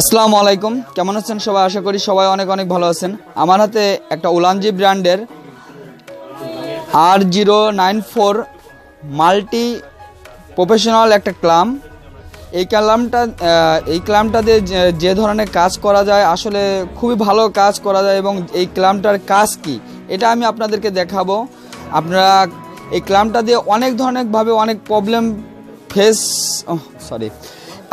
আসসালামু আলাইকুম, কেমন আছেন সবাই? আশা করি সবাই অনেক অনেক ভালো আছেন। আমার হাতে একটা উলানজি ব্র্যান্ডের R094 মাল্টি প্রফেশনাল একটা ক্লাম। এই ক্লামটা দিয়ে যে ধরনের কাজ করা যায়, আসলে খুবই ভালো কাজ করা যায়। এবং এই ক্লামটার কাজ কি, এটা আমি আপনাদেরকে দেখাবো। আপনারা এই ক্লামটা দিয়ে অনেক ধরনেরভাবে অনেক প্রবলেম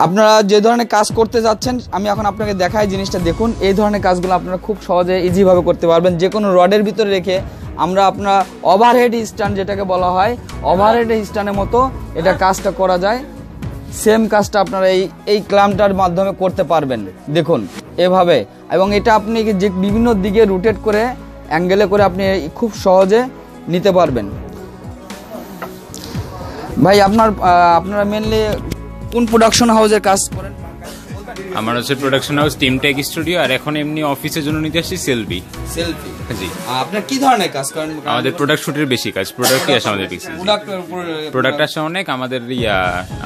আপনারা যে ধরনের কাজ করতে যাচ্ছেন, আমি এখন আপনাকে দেখাই জিনিসটা দেখুন। এই ধরনের কাজগুলো আপনারা খুব সহজে ইজিভাবে করতে পারবেন। যে কোনো রডের ভিতরে রেখে আপনার ওভারহেড স্ট্যান্ড যেটাকে বলা হয়, ওভারহেড স্ট্যান্ডের মতো এটা কাজটা করা যায়। সেম কাজটা আপনারা এই ক্লামটার মাধ্যমে করতে পারবেন, দেখুন এভাবে। এবং এটা আপনি যে বিভিন্ন দিকে রোটেট করে অ্যাঙ্গেলে করে আপনি খুব সহজে নিতে পারবেন। ভাই আপনারা মেনলি কোন প্রোডাকশন হাউসের কাজ করেন? আমার হচ্ছে production house team tech studio, আর এখন এমনি অফিসের জন্য নিতে আসছি সেলফি। জি। আপনার কি ধরনের কাজ করেন? আমাদের প্রোডাক্ট শুটের বেশি কাজ। প্রোডাক্টই আসে আমাদের পিক্সেল। প্রোডাক্ট আসে অনেক আমাদের।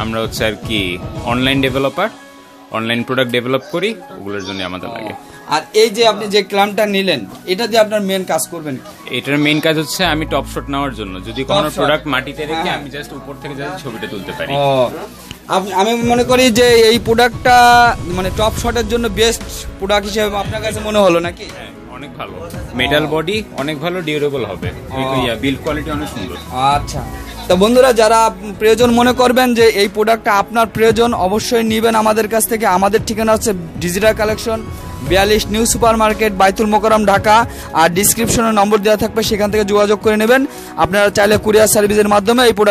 আমরা হচ্ছে আর কি online developer, online product develop করি, ওগুলোর জন্য আমাদের লাগে। আর এই যে আপনি যে ক্লামটা নিলেন, এটা দিয়ে আপনার মেন কাজ করবেন? এটার মেন কাজ হচ্ছে আমি টপ শট নেওয়ার জন্য। যদি কোনো প্রোডাক্ট মাটিতে রেখে আমি জাস্ট উপর থেকে জাস্ট ছবিটা তুলতে পারি। আমি মনে করি যে এই প্রোডাক্টটা মানে টপ শটের জন্য বেস্ট প্রোডাক্ট হিসেবে আপনার কাছে মনে হলো নাকি? অনেক ভালো মেটাল বডি, অনেক ভালো ডিউরেবল হবে, বিল্ড কোয়ালিটি অনেক সুন্দর। আচ্ছা, তো বন্ধুরা যারা প্রয়োজন মনে করবেন যে এই প্রোডাক্টটা আপনার প্রয়োজন, অবশ্যই নেবেন আমাদের কাছ থেকে। আমাদের ঠিকানা হচ্ছে digital collection, 42 new super market, বাইতুল মোকাররম, ঢাকা। আর ডিসক্রিপশনে নম্বর দেওয়া থাকবে, সেখান থেকে যোগাযোগ করে নেবেন। আপনারা চাইলে কুরিয়ার সার্ভিসের মাধ্যমে এই প্রোডাক্ট